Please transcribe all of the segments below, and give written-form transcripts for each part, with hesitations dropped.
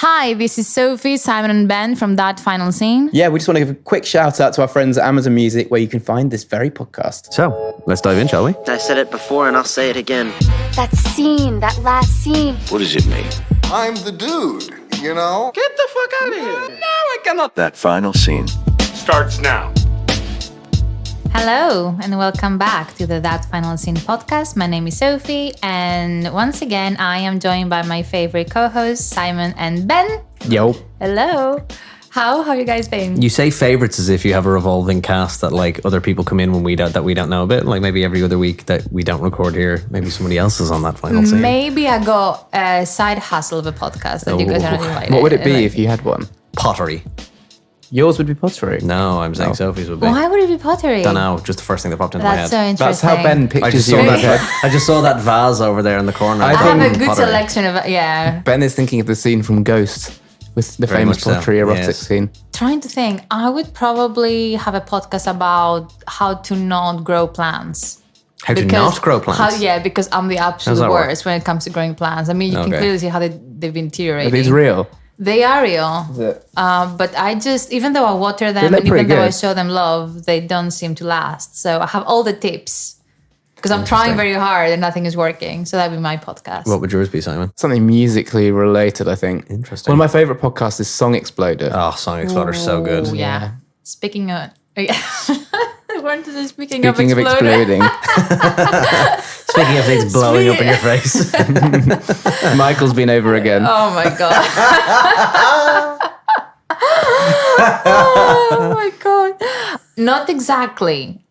Hi, this is Sophie, Simon and Ben from That Final Scene. Yeah, we just want to give a quick shout out to our friends at Amazon Music where you can find this very podcast. So, let's dive in, shall we? I said it before and I'll say it again. That scene, that last scene. What does it mean? I'm the dude, you know? Get the fuck out of here! No, I cannot. That final scene Starts now. Hello, and welcome back to the That Final Scene podcast. My name is Sophie, and once again, I am joined by my favorite co-hosts, Simon and Ben. Yo. Hello. How have you guys been? You say favourites as if you have a revolving cast that like other people come in when we don't know about. Like maybe every other week that we don't record here, maybe somebody else is on that final scene. Maybe I got a side hustle of a podcast that you guys are not invited. What would it be if you had one? Pottery. Yours would be pottery. No, I'm saying Sophie's would be. Why would it be pottery? Don't know, just the first thing that popped into my That's head. so interesting. That's how Ben pictures you. I just saw that vase over there in the corner. I I have a good Pottery. selection of, yeah. Ben is thinking of the scene from Ghost with the Very famous much so, pottery erotic yes. scene. Trying to think, I would probably have a podcast about how to not grow plants. How to not grow plants? Because I'm the absolute that work? worst when it comes to growing plants. I mean, you can Okay. clearly see how they've been deteriorating. Are these real? They are real. Is it? But I just, even though I water They them look and even pretty though I good. show them love, they don't seem to last. So I have all the tips because I'm trying very hard and nothing is working. So that'd be my podcast. What would yours be, Simon? Something musically related, I think. Interesting. One of my favourite podcasts is Song Exploder. Oh, Song Exploder's so good. Ooh, yeah. Speaking of... Yeah. I wanted to say speaking of Speaking of exploding. exploding, Speaking of things blowing up in your face. Michael's been over again. Oh my god. Oh my god. Not exactly.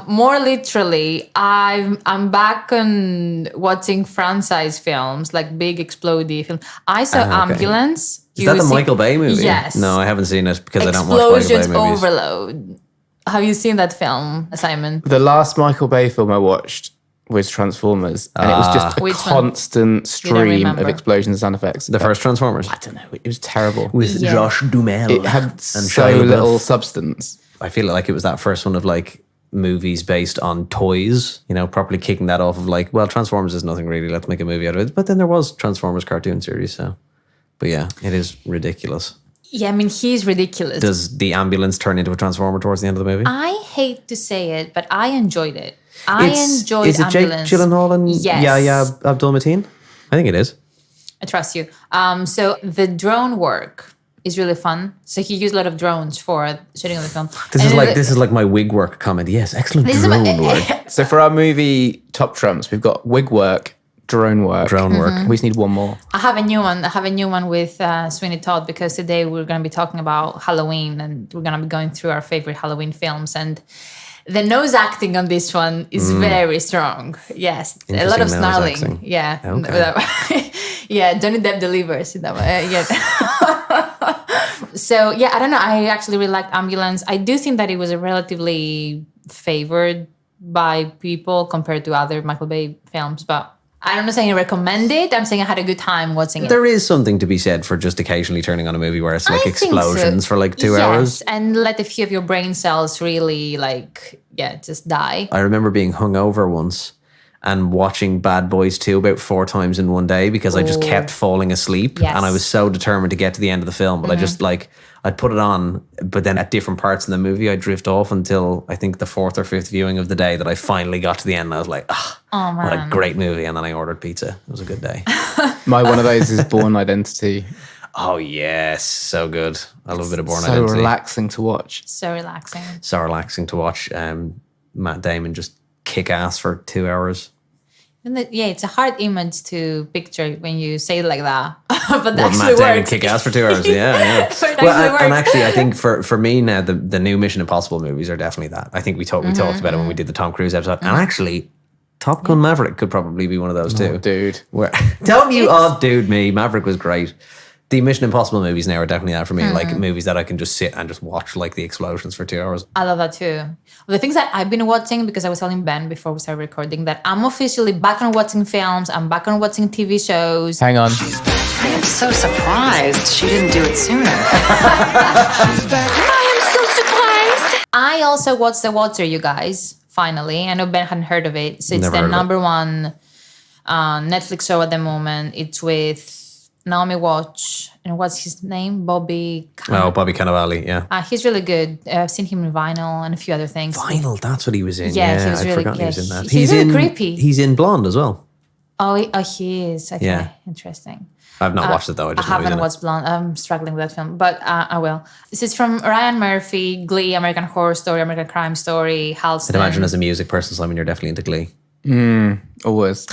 More literally, I'm back on watching franchise films, like big explodey films. I saw okay. Ambulance. Is that the Michael Bay movie? Yes. No, I haven't seen it because I don't watch Michael Bay Explosions movies. Overload. Have you seen that film, Simon? The last Michael Bay film I watched was Transformers, and it was just a Which one? constant stream remember. of explosions and sound effects. The first Transformers. I don't know. It was terrible. With Yeah. Josh Duhamel. It had and so Shia LaBeouf. little substance. I feel like it was that first one of like movies based on toys, you know, properly kicking that off of like, well, Transformers is nothing really, let's make a movie out of it. But then there was Transformers cartoon series, so. But yeah, it is ridiculous. Yeah, I mean, he's ridiculous. Does the ambulance turn into a Transformer towards the end of the movie? I hate to say it, but I enjoyed it. I enjoyed Is it Jake Ambulance. Gyllenhaal and Yes. Yahya Abdul-Mateen? I think it is. I trust you. So the drone work is really fun. So he used a lot of drones for shooting of the film. This is like my wig work comment. Yes, excellent drone work. So for our movie Top Trumps, we've got wig work, drone work. Drone work. Mm-hmm. We just need one more. I have a new one. I have a new one with Sweeney Todd because today we're going to be talking about Halloween and we're going to be going through our favorite Halloween films. And the nose acting on this one is very strong. Yes, a lot of Interesting nose snarling. acting. Yeah, Okay. yeah. Johnny Depp delivers in that way. Yeah. So yeah, I don't know. I actually really liked Ambulance. I do think that it was a relatively favored by people compared to other Michael Bay films, but I'm not saying I recommend it. I'm saying I had a good time watching it. There is something to be said for just occasionally turning on a movie where it's like I think so. explosions for like 2 Yes, hours. and let a few of your brain cells really just die. I remember being hungover once and watching Bad Boys 2 about 4 times in one day because I just kept falling asleep. Yes. And I was so determined to get to the end of the film. But I just I'd put it on, but then at different parts in the movie, I'd drift off until I think the 4th or 5th viewing of the day that I finally got to the end. And I was like, what a great movie. And then I ordered pizza. It was a good day. My one of those is Born Identity. Oh, yes. So good. I love a bit of Born So Identity. relaxing to watch. So relaxing. So relaxing to watch Matt Damon just kick ass for 2 hours. And it's a hard image to picture when you say it like that. But that Well, actually Matt Damon works. kick ass for 2 hours. Yeah. But it Well, actually and works. actually, I think for me now, the new Mission Impossible movies are definitely that. I think we talked about it when we did the Tom Cruise episode. And actually, Top Gun Maverick could probably be one of those too. Oh, dude. Where, don't you dude me. Maverick was great. The Mission Impossible movies now are definitely that for me. Like movies that I can just sit and just watch like the explosions for 2 hours. I love that too. The things that I've been watching, because I was telling Ben before we started recording that I'm officially back on watching films. I'm back on watching TV shows. Hang on. I am so surprised she didn't do it sooner. I also watched The Water, you guys, finally. I know Ben hadn't heard of it. So it's Never the heard of it. number one Netflix show at the moment. It's with Naomi Watch, and what's his name? Bobby Cannavale, yeah. He's really good. I've seen him in Vinyl and a few other things. Vinyl, that's what he was in. Yeah, he was I'd really forgotten good. he was in that. He's really creepy. He's in Blonde as well. Oh, he is. Okay, Yeah. Interesting. I've not watched it though. I haven't watched Blonde. I'm struggling with that film, but I will. This is from Ryan Murphy, Glee, American Horror Story, American Crime Story, Halston. I'd imagine as a music person, Simon, you're definitely into Glee. Always.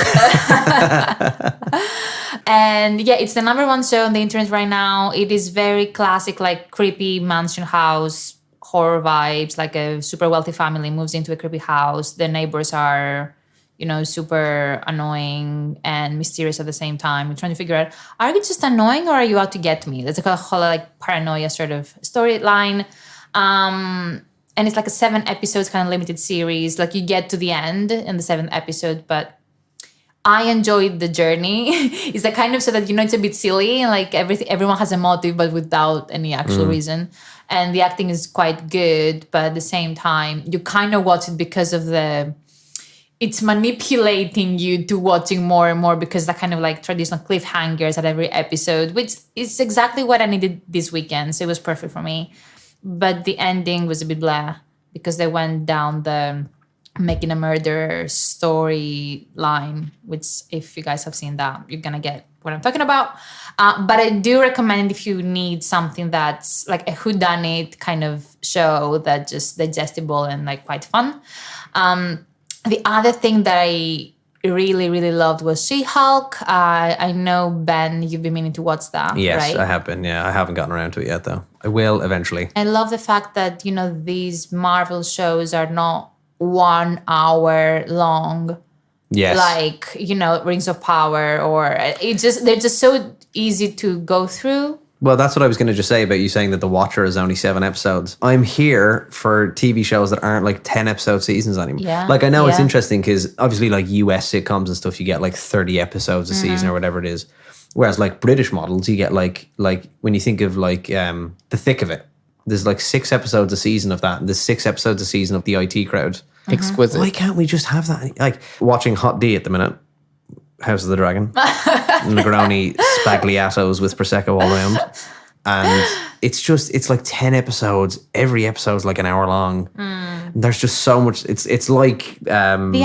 And yeah, it's the number one show on the internet right now. It is very classic, like creepy mansion house, horror vibes, like a super wealthy family moves into a creepy house. The neighbors are, super annoying and mysterious at the same time. You're trying to figure out, are you just annoying or are you out to get me? That's a whole like paranoia sort of storyline. And it's like a 7 episodes kind of limited series. Like you get to the end in the 7th episode, but I enjoyed the journey. It's like kind of so that, it's a bit silly and like everyone has a motive, but without any actual reason. And the acting is quite good, but at the same time, you kind of watch it because of it's manipulating you to watching more and more because that kind of like traditional cliffhangers at every episode, which is exactly what I needed this weekend. So it was perfect for me. But the ending was a bit blah because they went down the making a murder storyline, which if you guys have seen that, you're going to get what I'm talking about. But I do recommend if you need something that's like a whodunit kind of show that's just digestible and like quite fun. The other thing that I really, really loved was She-Hulk. I know, Ben, you've been meaning to watch that, Yes, right? I have been. Yeah, I haven't gotten around to it yet, though. I will eventually. I love the fact that, these Marvel shows are not 1 hour long. Yes. Like, Rings of Power they're just so easy to go through. Well, that's what I was going to just say about you saying that The Watcher is only 7 episodes. I'm here for TV shows that aren't like 10 episode seasons anymore. Yeah, like I know it's yeah. interesting because obviously like US sitcoms and stuff, you get like 30 episodes a season or whatever it is. Whereas like British models, you get like when you think of like The Thick of It, there's like 6 episodes a season of that. And there's 6 episodes a season of the IT Crowd. Exquisite. Why can't we just have that? Like watching Hot D at the minute. House of the Dragon. Negroni spagliatos with Prosecco all around. And it's like 10 episodes. Every episode's like an hour long. There's just so much. It's like The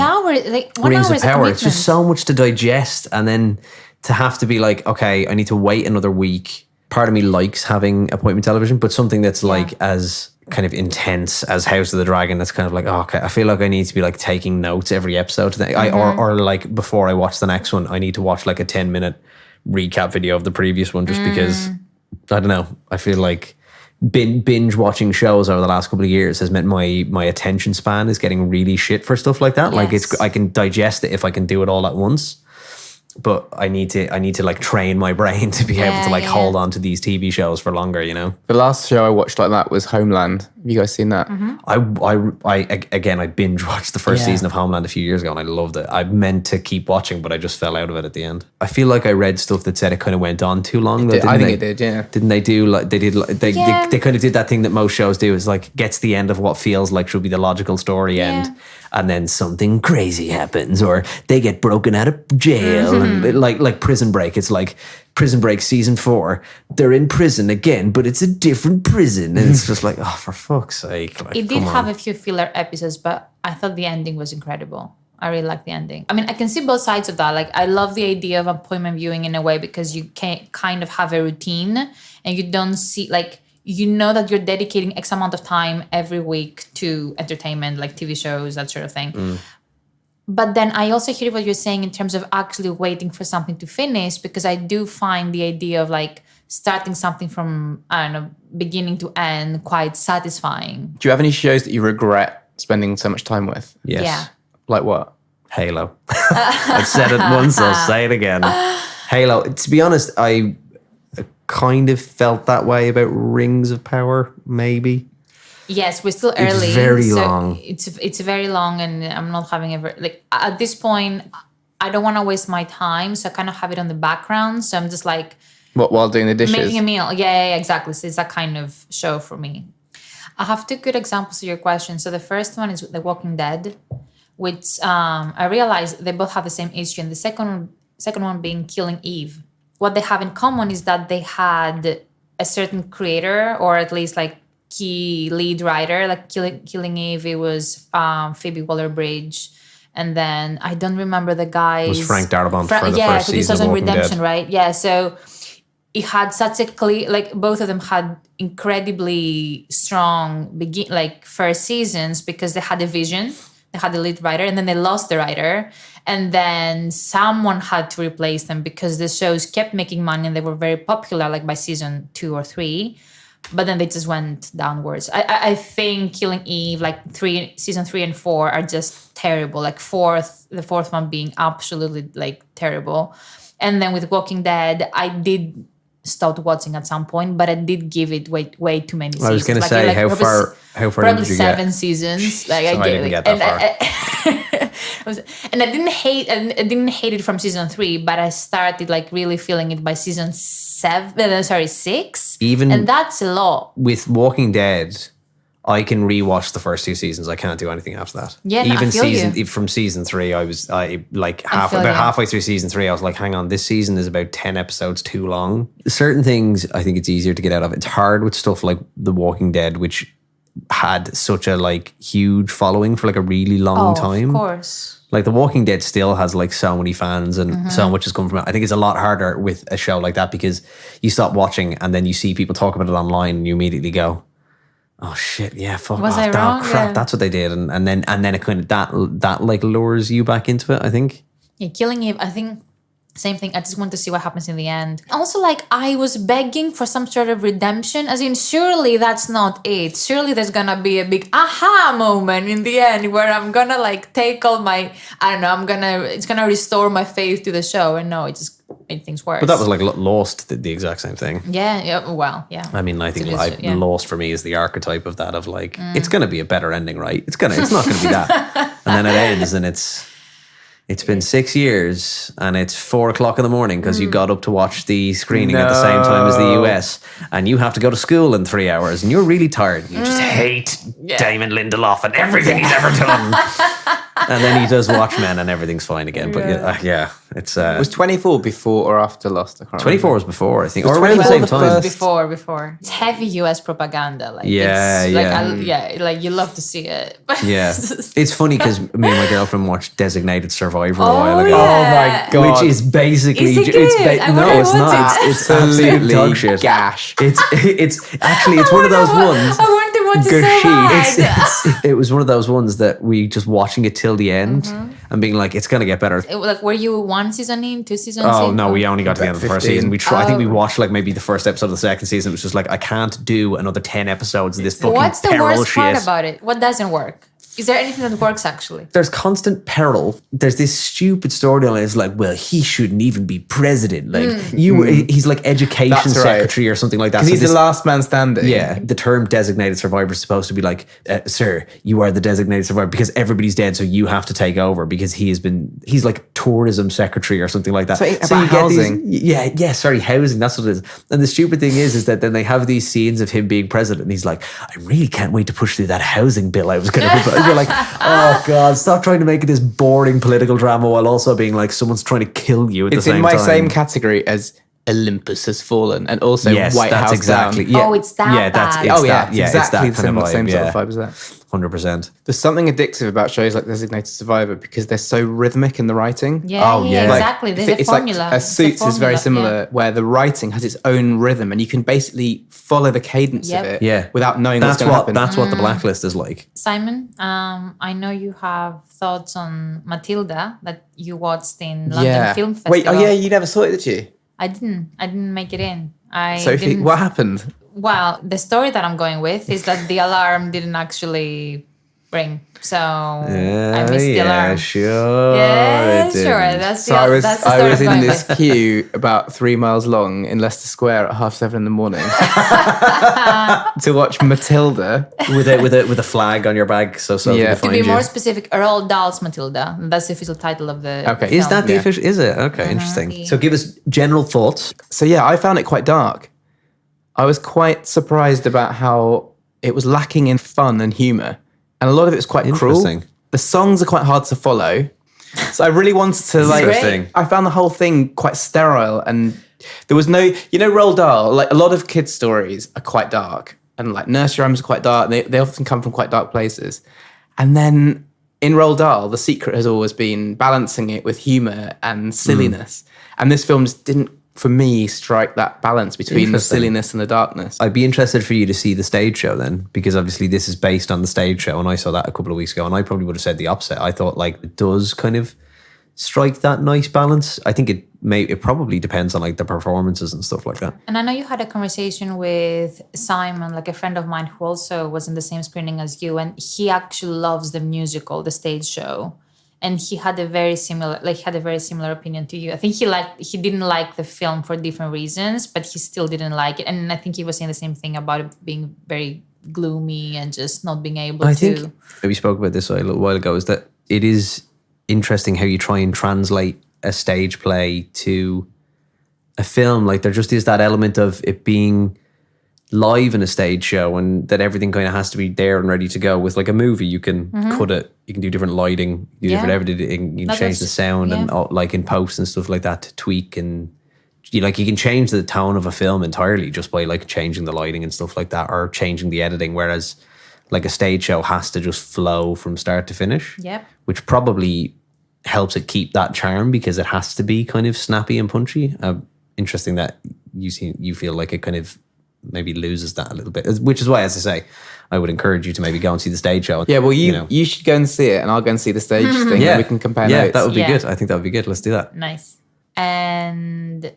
hour, like 1 Rings hour of is a Power. commitment. It's just so much to digest. And then to have to be like, okay, I need to wait another week. Part of me likes having appointment television, but something that's like as kind of intense as House of the Dragon, that's kind of like, oh, okay, I feel like I need to be like taking notes every episode. Or like before I watch the next one, I need to watch like a 10-minute recap video of the previous one just because, I don't know, I feel like binge watching shows over the last couple of years has meant my attention span is getting really shit for stuff like that. Like I can digest it if I can do it all at once. But I need to like train my brain to be able to like hold on to these TV shows for longer, The last show I watched like that was Homeland. Have you guys seen that? I binge watched the first season of Homeland a few years ago and I loved it. I meant to keep watching, but I just fell out of it at the end. I feel like I read stuff that said it kind of went on too long. I think it did, yeah. Didn't they do like they kind of did that thing that most shows do, is like gets to the end of what feels like should be the logical story end, and then something crazy happens or they get broken out of jail and like Prison Break. It's like Prison Break season 4. They're in prison again, but it's a different prison, and it's just like, oh, for fuck's sake! Like, It did have a few filler episodes, but I thought the ending was incredible. I really like the ending. I mean, I can see both sides of that. Like, I love the idea of appointment viewing in a way because you can kind of have a routine and you don't see, like, that you're dedicating X amount of time every week to entertainment, like TV shows, that sort of thing. But then I also hear what you're saying in terms of actually waiting for something to finish, because I do find the idea of like starting something from, I don't know, beginning to end quite satisfying. Do you have any shows that you regret spending so much time with? Yes. Yeah. Like what? Halo. I've said it once, I'll say it again. Halo. To be honest, I kind of felt that way about Rings of Power, maybe. Yes, we're still early. It's very long. It's very long, and I'm not having ever like at this point. I don't want to waste my time, so I kind of have it on the background. So I'm just like, what, while doing the dishes? making a meal. Yeah, exactly. So it's that kind of show for me. I have 2 good examples of your question. So the first one is The Walking Dead, which I realized they both have the same issue, and the second one being Killing Eve. what they have in common is that they had a certain creator, or at least like key lead writer. Like Killing Eve, it was Phoebe Waller-Bridge. And then I don't remember the guy. It was Frank Darabont for the first season of Walking Redemption, Dead. right? Yeah, so it had such a clear, like both of them had incredibly strong first seasons because they had a vision. They had the lead writer, and then they lost the writer. And then someone had to replace them because the shows kept making money and they were very popular, like by season 2 or 3. But then they just went downwards. I think Killing Eve, like season 3 and 4 are just terrible. Like the fourth one being absolutely like terrible. And then with Walking Dead, I did stop watching at some point, but I did give it way too many seasons. I was going to say, how far probably did you 7 seasons. Like I didn't get that far. And I didn't hate it from season 3, but I started like really feeling it by season 6. Even and that's a lot. With Walking Dead, I can rewatch the first 2 seasons. I can't do anything after that. Yeah, no, even I feel you. from season 3, halfway through season 3, I was like, hang on, this season is about 10 episodes too long. Certain things I think it's easier to get out of. It's hard with stuff like The Walking Dead, which had such a like huge following for like a really long time. Of course. Like The Walking Dead still has like so many fans and so much has come from it. I think it's a lot harder with a show like that because you stop watching and then you see people talk about it online and you immediately go, oh shit, yeah, fuck Was off, I that wrong? crap, Yeah. that's what they did. And then it kind of that like lures you back into it, I think. Yeah, Killing Eve, I think same thing. I just want to see what happens in the end. Also, like, I was begging for some sort of redemption. As in, surely that's not it. Surely there's gonna be a big aha moment in the end where I'm gonna like take all my, I don't know, it's gonna restore my faith to the show. And no, it just made things worse. But that was like Lost did the exact same thing. Yeah, well, yeah. I mean, I think yeah. Lost for me is the archetype of that, of like, it's going to be a better ending, right? It's not going to be that. And then it ends and it's been 6 years and it's 4:00 in the morning because you got up to watch the screening at the same time as the US and you have to go to school in 3 hours and you're really tired. You just hate Damon Lindelof and everything he's ever done. And then he does Watchmen and everything's fine again. But it's... Was 24 before or after Lost? I can't 24 remember. was before, I think. Was Or around the 24 same the time. first? Before. It's heavy US propaganda. Like, Yeah, it's, like you love to see it. Yeah. It's funny because me and my girlfriend watched Designated Survivor a while ago. yeah. Oh my God. Which is basically... Is it good? I no, wanna it's watch not. it. It's absolute dog shit. gash. It's actually, it's one of those ones... I want to watch it so bad. It was one of those ones that we just watching it till the end and being like, it's going to get better. Like, were you 1 season in, 2 seasons in? Oh, no, we only got to the end of the first 15. season. I think we watched like maybe the first episode of the second season. It was just like, I can't do another 10 episodes of this fucking What's the peril worst part shit. about it? What doesn't work? Is there anything that works actually? There's constant peril. There's this stupid storyline. It's like, well, he shouldn't even be president. Like he's like education That's right. secretary or something like that. Because he's this- the last man standing. Yeah, the term designated survivor is supposed to be like, sir, you are the designated survivor because everybody's dead, so you have to take over because he's like tourism secretary or something like that. So about you get housing. housing, that's what it is. And the stupid thing is that then they have these scenes of him being president and he's like, I really can't wait to push through that housing bill I was going to propose. You're like, oh God, stop trying to make it this boring political drama while also being like someone's trying to kill you at the It's same in time. my same category as Olympus Has Fallen and also Yes, White that's House exactly. Down. Yeah, Oh, it's that yeah, that's bad. it's Oh yeah, that, it's yeah, exactly it's that the kind of vibe, same yeah. sort of vibe as that. 100%. There's something addictive about shows like Designated Survivor because they're so rhythmic in the writing. Yeah, Oh, yeah. Like, exactly. There's a it's formula. like It's a Suits is very formula, similar, where the writing has its own rhythm, and you can basically follow the cadence Yep. of it Yeah. without knowing That's what's going to happen. That's what the Blacklist is like. Simon, I know you have thoughts on Matilda that you watched in London Film Festival. Wait, oh yeah, you never saw it, did you? I didn't make it in. I Sophie, didn't. what happened? Well, the story that I'm going with is that the alarm didn't actually ring. So I missed the alarm. Sure. Yeah, it sure. didn't. That's So the, I was that's the story I'm in going this with. queue about 3 miles long in Leicester Square at 7:30 in the morning to watch Matilda. with a flag on your bag, so Yeah. yeah. To To be more specific, Roald Dahl's Matilda. That's the official title of the Okay. Is film. that the Yeah. official? Is it? Okay, interesting. So give us general thoughts. So yeah, I found it quite dark. I was quite surprised about how it was lacking in fun and humour. And a lot of it was quite cruel. Interesting. The songs are quite hard to follow. So I really wanted to like... Interesting. I found the whole thing quite sterile and there was no, Roald Dahl, like a lot of kids' stories are quite dark, and like nursery rhymes are quite dark. And they often come from quite dark places. And then in Roald Dahl, the secret has always been balancing it with humor and silliness. And this film just didn't, for me, strike that balance between the silliness and the darkness. I'd be interested for you to see the stage show then, because obviously this is based on the stage show, and I saw that a couple of weeks ago, and I probably would have said the opposite. I thought like it does kind of strike that nice balance. I think it probably depends on like the performances and stuff like that. And I know you had a conversation with Simon, like a friend of mine who also was in the same screening as you, and he actually loves the musical, the stage show. And he had a very similar opinion to you. I think he didn't like the film for different reasons, but he still didn't like it. And I think he was saying the same thing about it being very gloomy and just not being able to. I think we spoke about this a little while ago, is that it is interesting how you try and translate a stage play to a film. Like there just is that element of it being live in a stage show, and that everything kind of has to be there and ready to go. With like a movie, you can cut it, you can do different lighting, different everything, you can change the sound and like in post and stuff like that to tweak, and you can change the tone of a film entirely just by like changing the lighting and stuff like that, or changing the editing, whereas like a stage show has to just flow from start to finish, which probably helps it keep that charm because it has to be kind of snappy and punchy. Interesting that you feel like it kind of maybe loses that a little bit, which is why, as I say, I would encourage you to maybe go and see the stage show. Yeah, well, you should go and see it, and I'll go and see the stage thing, and we can compare notes. Yeah, that would be good. I think that would be good. Let's do that. Nice. And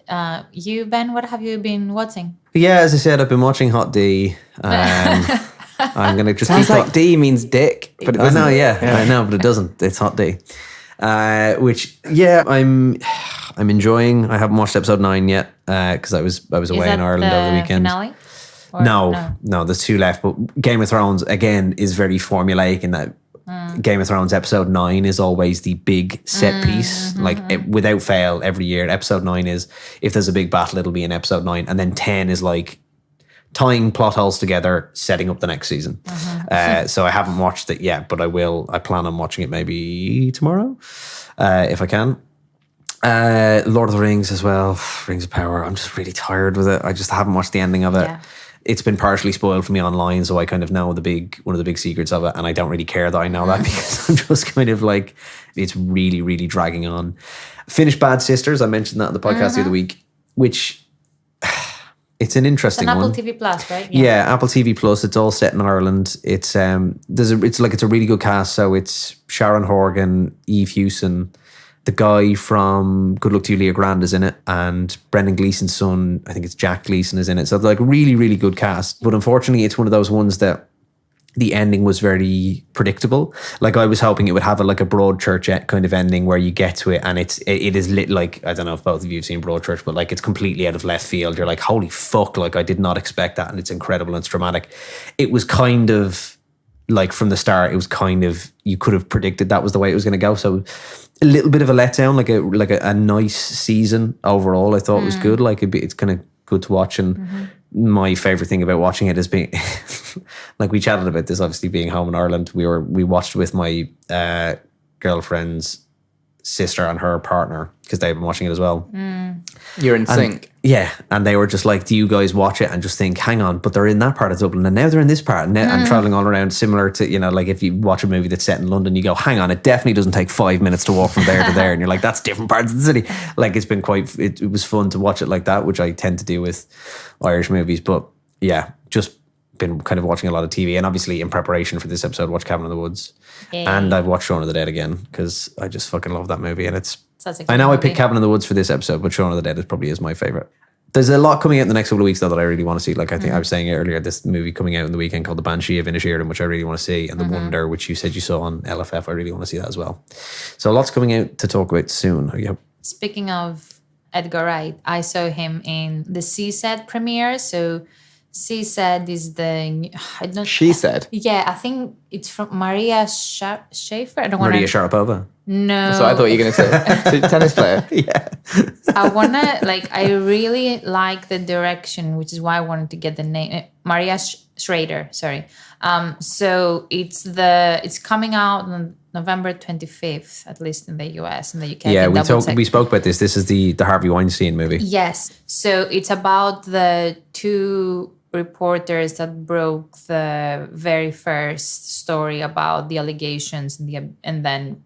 you, Ben, what have you been watching? Yeah, as I said, I've been watching Hot D. I'm going to just Sounds like D means dick, but it doesn't. I know, I know, but it doesn't. It's Hot D. Which, I'm enjoying. I haven't watched episode 9 yet because I was away in Ireland over the weekend. Finale? No, there's 2 left. But Game of Thrones, again, is very formulaic in that Game of Thrones episode 9 is always the big set piece. Like without fail, every year, episode 9 is, if there's a big battle, it'll be in episode 9. And then 10 is like tying plot holes together, setting up the next season. So I haven't watched it yet, but I will. I plan on watching it maybe tomorrow if I can. Lord of the Rings as well, Rings of Power. I'm just really tired with it. I just haven't watched the ending of it. Yeah. It's been partially spoiled for me online, so I kind of know one of the big secrets of it, and I don't really care that I know that because I'm just kind of like, it's really, really dragging on. Finished Bad Sisters. I mentioned that on the podcast the other week, which it's an interesting one. Apple TV Plus, right? Yeah, Apple TV Plus. It's all set in Ireland. It's it's a really good cast. So it's Sharon Horgan, Eve Hewson, the guy from Good Luck to You, Leo Grand is in it, and Brendan Gleeson's son, I think it's Jack Gleeson, is in it. So like really, really good cast. But unfortunately, it's one of those ones that the ending was very predictable. Like I was hoping it would have a Broadchurch kind of ending where you get to it and it is lit, like, I don't know if both of you have seen Broadchurch, but like it's completely out of left field. You're like, holy fuck, like I did not expect that, and it's incredible and it's dramatic. It was kind of like from the start, it was kind of, you could have predicted that was the way it was going to go. So a little bit of a letdown, like a nice season overall. I thought it was good. Like it's kind of good to watch, and my favorite thing about watching it is being like, we chatted about this, obviously being home in Ireland. We watched with my girlfriend's sister and her partner because they've been watching it as well. You're in sync. Yeah, and they were just like, do you guys watch it and just think, hang on, but they're in that part of Dublin and now they're in this part, and traveling all around, similar to, like if you watch a movie that's set in London, you go, hang on, it definitely doesn't take 5 minutes to walk from there to there, and you're like, that's different parts of the city. Like it's been it was fun to watch it like that, which I tend to do with Irish movies. But yeah, just been kind of watching a lot of TV, and obviously in preparation for this episode, watch Cabin in the Woods. And I've watched Shaun of the Dead again because I just fucking love that movie, and it's, I know I picked Cabin in the Woods for this episode, but Shaun of the Dead probably is my favorite. There's a lot coming out in the next couple of weeks though that I really want to see. Like I think I was saying earlier, this movie coming out in the weekend called The Banshee of Inisherin, which I really want to see, and The Wonder, which you said you saw on LFF. I really want to see that as well. So lots coming out to talk about soon. Yep. Speaking of Edgar Wright, I saw him in the CSED premiere. So CSED is She Said? Yeah, I think it's from Maria Schaefer. Maria Sharapova. No. So I thought you were going to say tennis player. Yeah. I really like the direction, which is why I wanted to get the name. Maria Schrader, sorry. So it's coming out November 25th, at least in the US. In the UK. Yeah, we spoke about this. This is the Harvey Weinstein movie. Yes. So it's about the two reporters that broke the very first story about the allegations and then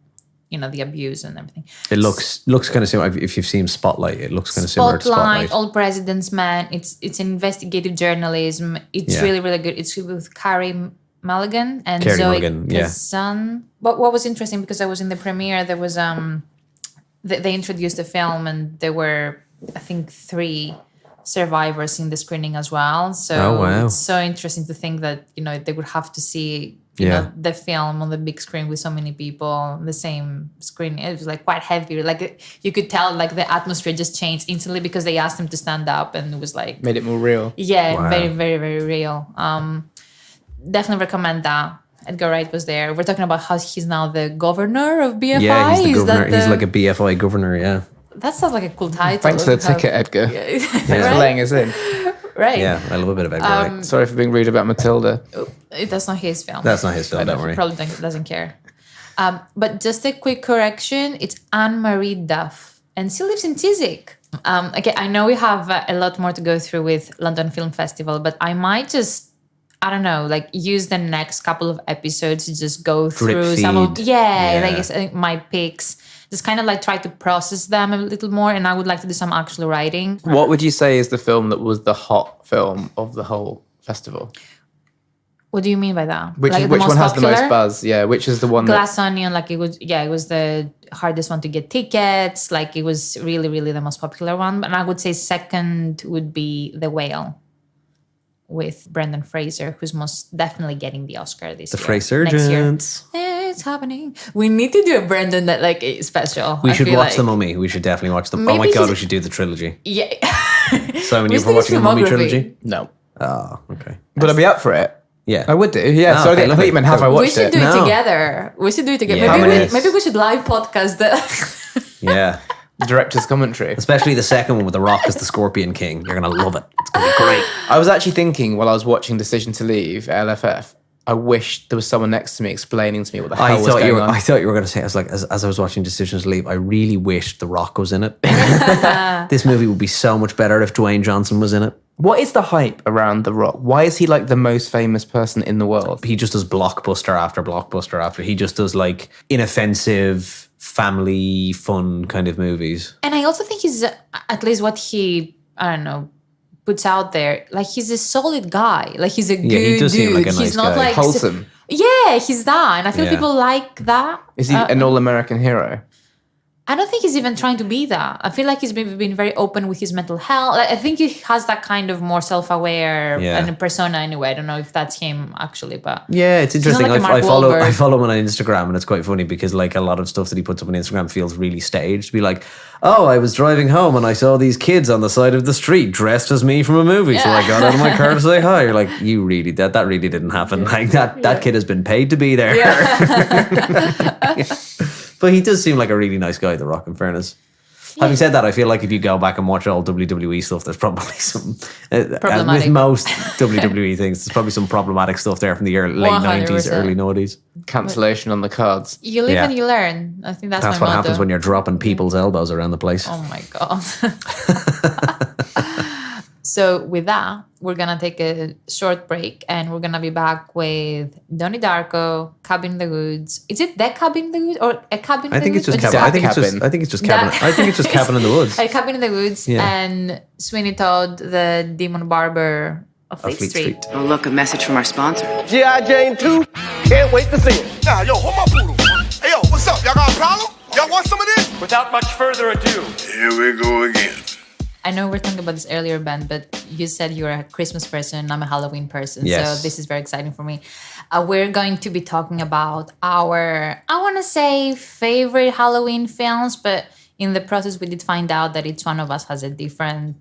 the abuse and everything. It looks kind of similar. If you've seen Spotlight, it looks kind of similar to Spotlight. All President's Men. It's investigative journalism. It's really, really good. It's with Carey Mulligan and Zoe Kazan. But what was interesting, because I was in the premiere, there was they introduced the film and there were, I think, 3 survivors in the screening as well. So it's so interesting to think that they would have to see the film on the big screen with so many people on the same screen. It was like quite heavy. Like you could tell like the atmosphere just changed instantly because they asked him to stand up, and it was like made it more real. Yeah, very, very, very real. Definitely recommend that. Edgar Wright was there. We're talking about how he's now the governor of BFI. Yeah, he's the governor. He's like a BFI governor. Yeah. That sounds like a cool title. Thanks for the ticket, Edgar. Thanks for letting us in. Right. Yeah, I love a bit of Edgar Wright. Sorry for being rude about Matilda. That's not his film. That's not his film, don't worry. Probably doesn't care. But just a quick correction. It's Anne-Marie Duff. And she lives in Chiswick. Okay, I know we have a lot more to go through with London Film Festival, but I might just, I don't know, like use the next couple of episodes to just go through some of, like my picks. Just kind of like try to process them a little more, and I would like to do some actual writing. What would you say is the film that was the hot film of the whole festival? What do you mean by that? Which one has the most buzz? Yeah, which is the one Glass Onion, like it was the hardest one to get tickets. Like it was really, really the most popular one. And I would say second would be The Whale with Brendan Fraser, who's most definitely getting the Oscar this year. The Frasergents. It's happening. We need to do a Brendan special. We should watch The Mummy. We should definitely watch the. Oh my god, we should do the trilogy. Yeah. Simon, you ever watching the Mummy trilogy? No. Oh, okay. But I'd be up for it. Yeah, I would do. Yeah, so I think have I watched it? We should do it together. Yeah, maybe we should live podcast the. Yeah. Director's commentary. Especially the second one with The Rock as the Scorpion King. You're going to love it. It's going to be great. I was actually thinking while I was watching Decision to Leave at LFF, I wish there was someone next to me explaining to me what the hell was going on. I thought you were going to say, I was like, as I was watching Decision to Leave, I really wished The Rock was in it. This movie would be so much better if Dwayne Johnson was in it. What is the hype around The Rock? Why is he like the most famous person in the world? He just does blockbuster after blockbuster after. He just does like inoffensive, family, fun kind of movies. And I also think he's, at least what he, I don't know, puts out there, like he's a solid guy. Like he's a good dude. He does seem like a nice he's not guy. like Wholesome. Yeah, he's that. And I feel people like that. Is he an all-American hero? I don't think he's even trying to be that. I feel like he's been very open with his mental health. I think he has that kind of more self-aware and persona anyway. I don't know if that's him actually, but yeah, it's interesting. Like I follow him on Instagram, and it's quite funny because like a lot of stuff that he puts up on Instagram feels really staged. Be like, oh, I was driving home and I saw these kids on the side of the street dressed as me from a movie, so I got out of my car to say hi. You're like, you really that really didn't happen. Like that kid has been paid to be there. Yeah. But he does seem like a really nice guy, The Rock, in fairness. Yeah. Having said that, I feel like if you go back and watch all WWE stuff, there's probably some... with most WWE things, there's probably some problematic stuff there from the late 90s, early 90s. Cancellation on the cards. You live and you learn. I think that's what happens when you're dropping people's elbows around the place. Oh my God. So with that, we're going to take a short break and we're going to be back with Donnie Darko, Cabin in the Woods. Is it that Cabin in the Woods or a Cabin in the Woods? I think it's just Cabin. I think it's just Cabin in the Woods. A Cabin in the Woods and Sweeney Todd, the demon barber of Fleet Street. Oh, look, a message from our sponsor. G.I. Jane 2. Can't wait to see it. Nah, yo, hold my poodle. Hey, yo, what's up? Y'all got a problem? Y'all want some of this? Without much further ado. Here we go again. I know we were talking about this earlier, Ben, but you said you're a Christmas person. I'm a Halloween person. Yes. So this is very exciting for me. We're going to be talking about our, I want to say, favorite Halloween films, but in the process, we did find out that each one of us has a different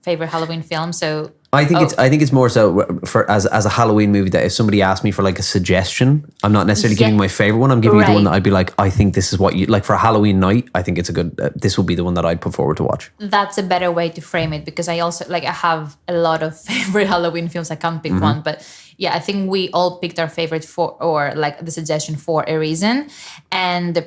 favorite Halloween film. So I think it's more so for as a Halloween movie that if somebody asked me for like a suggestion, I'm not necessarily giving my favorite one. I'm giving you the one that I'd be like, I think this is what you like for a Halloween night. I think it's a good. This will be the one that I'd put forward to watch. That's a better way to frame it, because I also I have a lot of favorite Halloween films. I can't pick one, but yeah, I think we all picked our favorite or like the suggestion for a reason, and.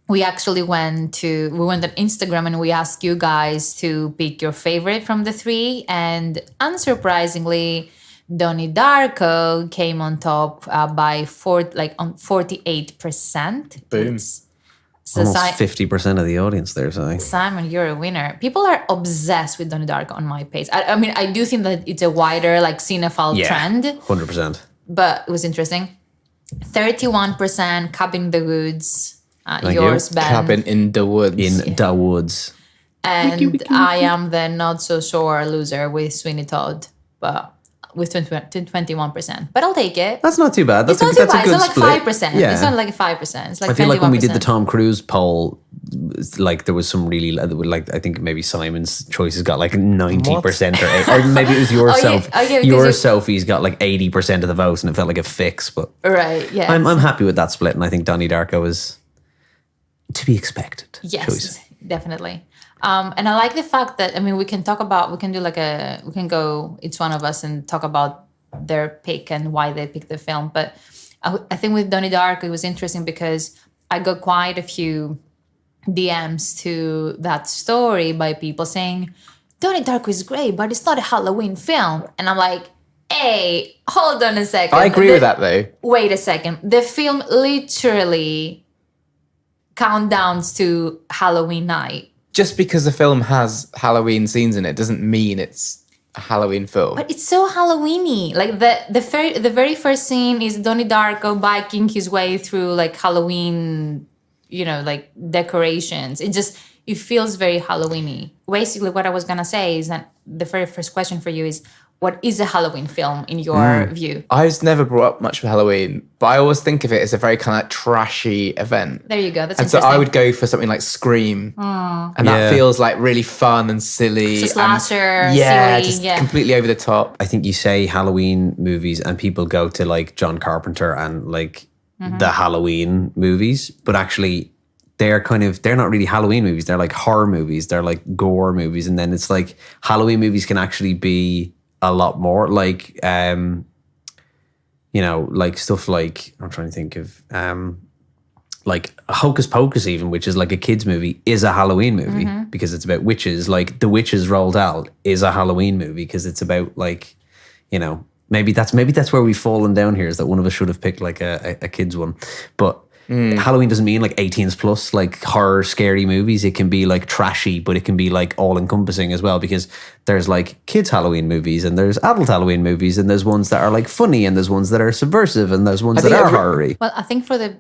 We actually went on Instagram and we asked you guys to pick your favorite from the three. And unsurprisingly, Donnie Darko came on top by 48%. Boom. So Almost 50% of the audience there, so Simon, you're a winner. People are obsessed with Donnie Darko on my page. I mean, I do think that it's a wider like cinephile trend. 100%. But it was interesting. 31% Cabin in the Woods. Yours, Ben. Cabin in the Woods. In the Woods. And I am the not so sure loser with Sweeney Todd, but with 21%. But I'll take it. That's not too bad. That's it's a not too bad. good It's not split. like 5%. Yeah. It's not like 5%. It's like 21%. I feel like when we did the Tom Cruise poll, like there was some really like I think maybe Simon's choices got like 90% or maybe it was your your Sophie's got like 80% of the votes and it felt like a fix. But right, yeah, I'm happy with that split, and I think Donnie Darko is to be expected. Yes, choice. Definitely. And I like the fact that we can go each one of us and talk about their pick and why they picked the film. But I think with Donnie Darko it was interesting because I got quite a few DMs to that story by people saying Donnie Darko is great, but it's not a Halloween film. And I'm like, hey, hold on a second. I agree with that though. Wait a second. The film literally countdowns to Halloween night. Just because the film has Halloween scenes in it doesn't mean it's a Halloween film. But it's so Halloweeny. Like the very first scene is Donnie Darko biking his way through like Halloween, like decorations. It feels very Halloweeny. Basically, what I was gonna say is that the very first question for you is, what is a Halloween film in your view? I was never brought up much for Halloween, but I always think of it as a very kind of trashy event. There you go. That's and interesting. so I would go for something like Scream, and that feels like really fun and silly. It's a slasher, silly, just completely over the top. I think you say Halloween movies and people go to like John Carpenter and like the Halloween movies, but actually they're not really Halloween movies. They're like horror movies. They're like gore movies. And then it's like Halloween movies can actually be a lot more like, like stuff like, I'm trying to think of, like Hocus Pocus even, which is like a kid's movie, is a Halloween movie because it's about witches. Like The Witches Roald Dahl is a Halloween movie because it's about like, maybe that's where we've fallen down here, is that one of us should have picked like a kid's one. But Halloween doesn't mean like 18s plus, like horror, scary movies. It can be like trashy, but it can be like all encompassing as well, because there's like kids Halloween movies and there's adult Halloween movies and there's ones that are like funny and there's ones that are subversive and there's ones that are horror-y. Well, I think for the,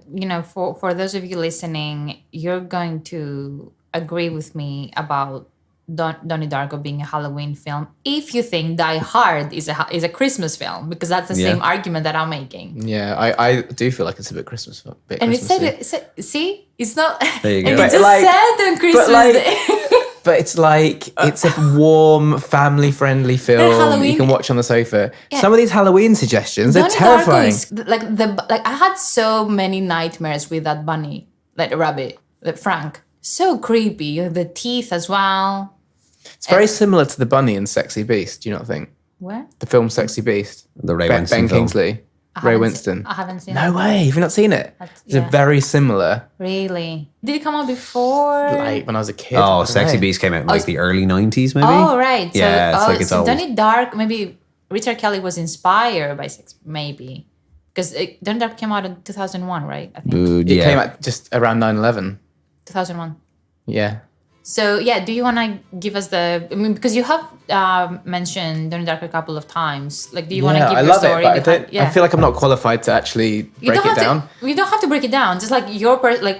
for those of you listening, you're going to agree with me about Donnie Darko being a Halloween film if you think Die Hard is a Christmas film, because that's the same argument that I'm making. Yeah, I do feel like it's a bit Christmas. And it said, see, it's not. There you go. And it just said on Christmas Day. But it's like, it's a warm, family-friendly film you can watch on the sofa. Yeah. Some of these Halloween suggestions, they're terrifying. Is, I had so many nightmares with that bunny, like the rabbit, like Frank. So creepy. The teeth as well. It's very similar to the bunny in Sexy Beast, do you not think? Where? The film Sexy Beast. The Ray Winston Ben Kingsley. Ray Winston. I haven't seen it. No way. Have you not seen it? It's very similar. Really? Did it come out before? Like when I was a kid. Oh, Sexy Beast came out in like the early 90s maybe? Oh, right. Yeah, it's old. Donnie Darko, maybe Richard Kelly was inspired by maybe. Because Donnie Darko came out in 2001, right? I think. It came out just around 9/11. 2001. Yeah. So, do you want to give us because you have mentioned Donnie Darko a couple of times. Like, do you want to give your story? I love it, but I feel like I'm not qualified to actually break it down. You don't have to break it down. Just like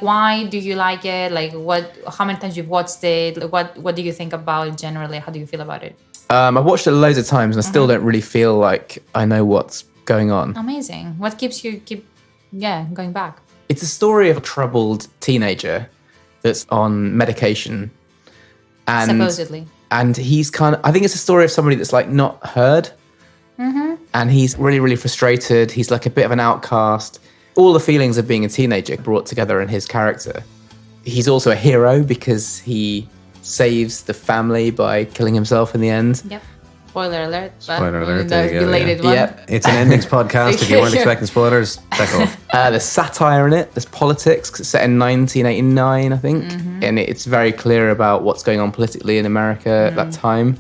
why do you like it? Like, how many times you've watched it? Like, what do you think about it generally? How do you feel about it? I've watched it loads of times and I still don't really feel like I know what's going on. Amazing. What keeps you going back? It's a story of a troubled teenager that's on medication. And supposedly. And he's I think it's a story of somebody that's like not heard. And he's really, really frustrated. He's like a bit of an outcast. All the feelings of being a teenager brought together in his character. He's also a hero because he saves the family by killing himself in the end. Yep. Spoiler alert. Spoiler alert, The there you go, belated one. Yep. It's an endings podcast. If you weren't expecting spoilers, back off. There's satire in it. There's politics. 'Cause it's set in 1989, I think. And it's very clear about what's going on politically in America at that time.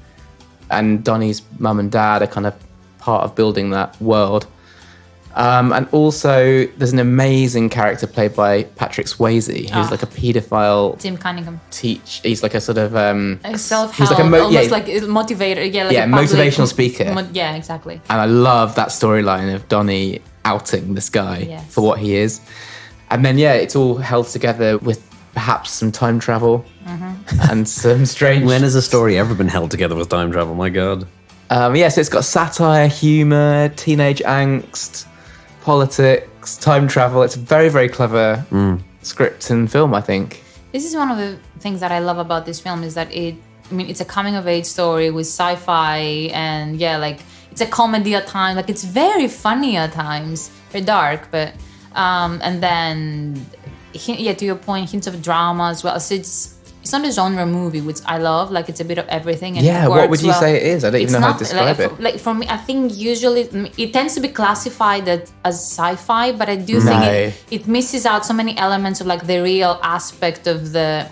And Donnie's mum and dad are kind of part of building that world. And also, there's an amazing character played by Patrick Swayze, who's like a paedophile. Tim Cunningham. He's like a sort of Self-help, he's like almost like a motivator. Yeah, like a public, motivational speaker. Yeah, exactly. And I love that storyline of Donnie outing this guy for what he is. And then, it's all held together with perhaps some time travel and some strange... When has a story ever been held together with time travel? My God. So it's got satire, humour, teenage angst, politics, time travel. It's a very, very clever script and film, I think. This is one of the things that I love about this film is that it's a coming-of-age story with sci-fi and, it's a comedy at times. Like, it's very funny at times. Very dark, but... and then, to your point, hints of drama as well. So it's not a genre movie, which I love. Like, it's a bit of everything. And it works what would you say it is? I don't even know how to describe it. Like, for me, I think usually it tends to be classified as sci-fi, but I do think it misses out so many elements of, like, the real aspect of the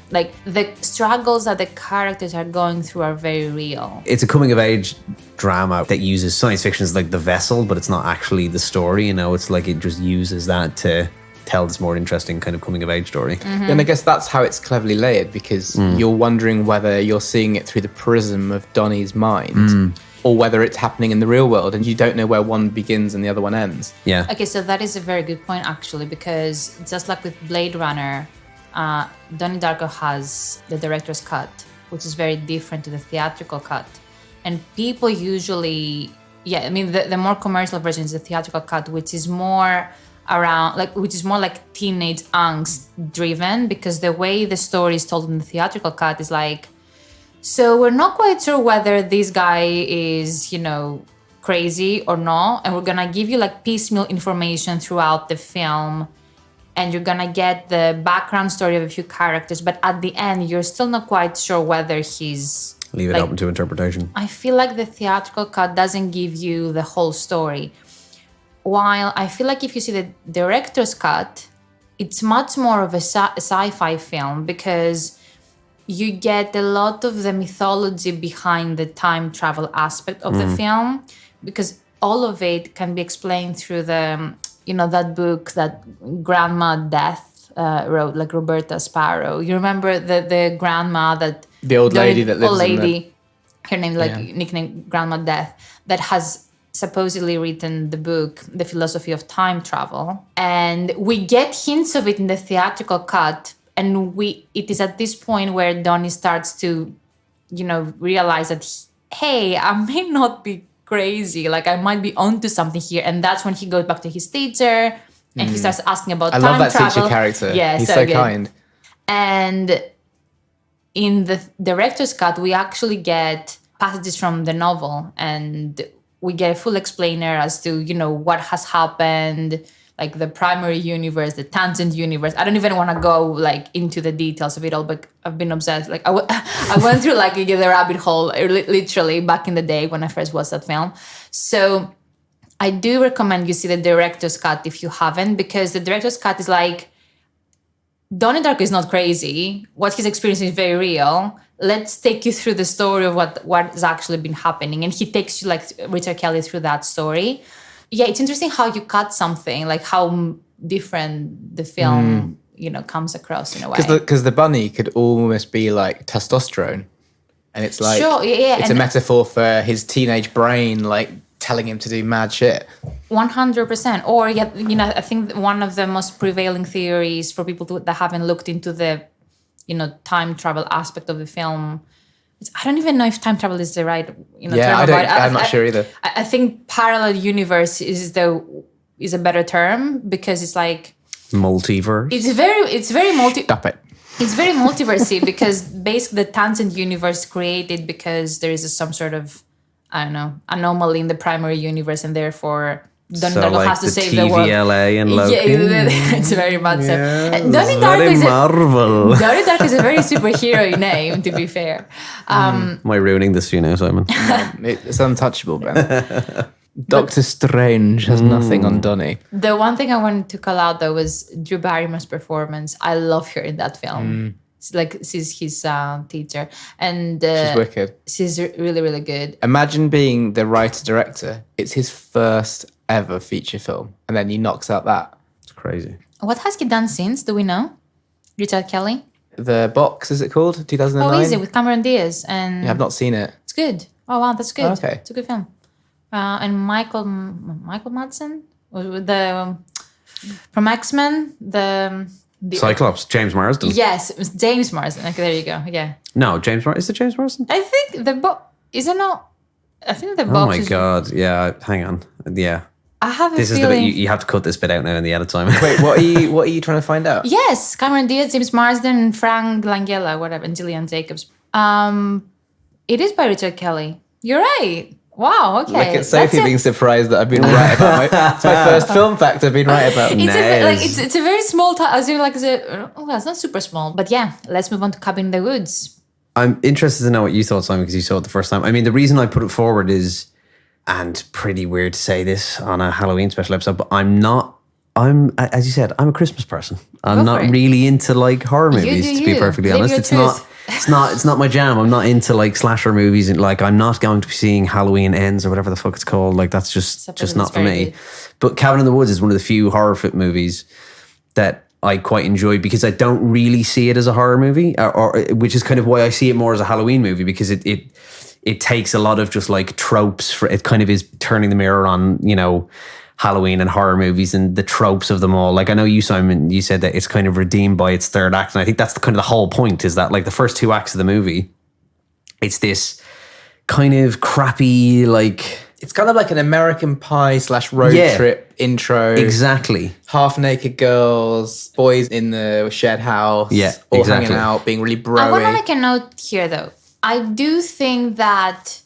struggles that the characters are going through are very real. It's a coming-of-age drama that uses science fiction as, like, the vessel, but it's not actually the story, It's like it just uses that to tell this more interesting kind of coming-of-age story. And I guess that's how it's cleverly layered, because you're wondering whether you're seeing it through the prism of Donnie's mind or whether it's happening in the real world, and you don't know where one begins and the other one ends. Yeah. Okay, so that is a very good point, actually, because just like with Blade Runner, Donnie Darko has the director's cut, which is very different to the theatrical cut. And people usually, the more commercial version is the theatrical cut, which is more like teenage angst driven, because the way the story is told in the theatrical cut is like, so we're not quite sure whether this guy is, crazy or not, and we're gonna give you like piecemeal information throughout the film, and you're gonna get the background story of a few characters, but at the end you're still not quite sure whether he's... Leave it open to interpretation. I feel like the theatrical cut doesn't give you the whole story. While I feel like if you see the director's cut, it's much more of a sci-fi film, because you get a lot of the mythology behind the time travel aspect of the film, because all of it can be explained through the, that book that Grandma Death wrote, like Roberta Sparrow. You remember the grandma that... The old lady that lives in the... Her name, nickname Grandma Death, that has supposedly written the book, The Philosophy of Time Travel. And we get hints of it in the theatrical cut. And it is at this point where Donnie starts to, realize that, hey, I may not be crazy. Like, I might be onto something here. And that's when he goes back to his teacher and he starts asking about time travel. I love that teacher character. Yeah, he's so kind. And in the director's cut, we actually get passages from the novel, and we get a full explainer as to, what has happened, like the primary universe, the tangent universe. I don't even want to go like into the details of it all, but I've been obsessed. Like I went through like the rabbit hole literally back in the day when I first watched that film. So I do recommend you see the director's cut if you haven't, because the director's cut is like, Donnie Darko is not crazy. What he's experiencing is very real. Let's take you through the story of what has actually been happening. And he takes you, like Richard Kelly, through that story. Yeah, it's interesting how you cut something, like how different the film, comes across in a way. Because the bunny could almost be like testosterone. And it's like, it's a metaphor for his teenage brain, like telling him to do mad shit. 100%. Or, I think one of the most prevailing theories for people that haven't looked into the, time travel aspect of the film, I don't even know if time travel is the right, term. I'm not sure either. I think parallel universe is a better term, because it's like multiverse. It's very multi. Stop it. It's very multiversy because basically the Tangent universe created because there is some sort of, I don't know, anomaly in the primary universe, and therefore Donnie Darko like has to the save the world. TVLA and Loki. Yeah, it's very much so. Donnie Darko Very is Marvel. Donnie Darko is a very superhero name, to be fair. Am I ruining this for you now, Simon? It's untouchable, Ben. Doctor Strange has nothing on Donnie. The one thing I wanted to call out, though, was Drew Barrymore's performance. I love her in that film. It's like she's his teacher. And She's wicked. she's really, really good. Imagine being the writer-director. It's his first ever feature film. And then he knocks out that. It's crazy. What has he done since? Do we know? Richard Kelly? The Box, is it called? 2009? Oh, is it? With Cameron Diaz. And Yeah, I've not seen it. It's good. Oh, wow, that's good. Okay. It's a good film. And Michael Madsen? From X-Men? The Cyclops, James Marsden. Yes, it was James Marsden. Okay, there you go. Yeah. No, James Marsden. Is it James Marsden? I think the box is it not? I think the box. Oh my is, God. Yeah, hang on. Yeah. I have a This is feeling. the bit you have to cut this bit out now in the edit, Simon. Wait, what are you trying to find out? Yes, Cameron Diaz, James Marsden, Frank Langella, whatever, and Gillian Jacobs. It is by Richard Kelly. You're right. Wow. Okay. Look at Sophie being surprised that I've been right about it's my first film fact I've been right about. It's a very small. I was like, it's not super small, but yeah. Let's move on to Cabin in the Woods. I'm interested to know what you thought, Simon, because you saw it the first time. I mean, the reason I put it forward is, and pretty weird to say this on a Halloween special episode, but as you said, I'm a Christmas person. I'm not really into like horror movies, to be perfectly Live honest. your truth. It's not my jam. I'm not into like slasher movies, and like I'm not going to be seeing Halloween Ends or whatever the fuck it's called. Like that's just not for me. Good. But Cabin in the Woods is one of the few horror fit movies that I quite enjoy because I don't really see it as a horror movie, or which is kind of why I see it more as a Halloween movie, because it takes a lot of just like tropes for it. Kind of is turning the mirror on, you know, Halloween and horror movies and the tropes of them all. Like I know you, Simon, you said that it's kind of redeemed by its third act, and I think that's the whole point, is that like the first two acts of the movie, it's this kind of crappy, like It's kind of like an American Pie / road trip intro. Exactly. Half naked girls, boys in the shared house, exactly. hanging out, being really broy. I want to make a note here, though. I do think that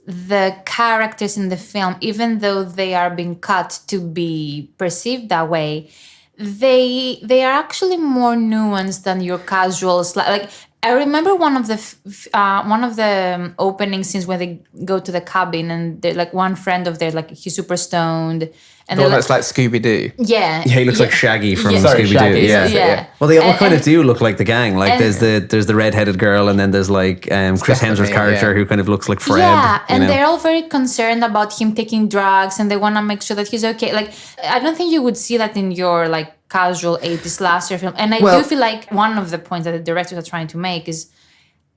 the characters in the film, even though they are being cut to be perceived that way, they are actually more nuanced than your casual. Like I remember one of the opening scenes when they go to the cabin and they're like one friend of theirs, like he's super stoned. And the one that's like Scooby-Doo. Yeah. Yeah, he looks like Shaggy from Sorry, Scooby-Doo. Shaggy, yeah. Well, they all kind of do look like the gang. Like there's the redheaded girl, and then there's like Chris Hemsworth's character who kind of looks like Fred. Yeah, and you know? they're all very concerned about him taking drugs, and they want to make sure that he's okay. Like, I don't think you would see that in your like casual 80s slasher film. And I do feel like one of the points that the directors are trying to make is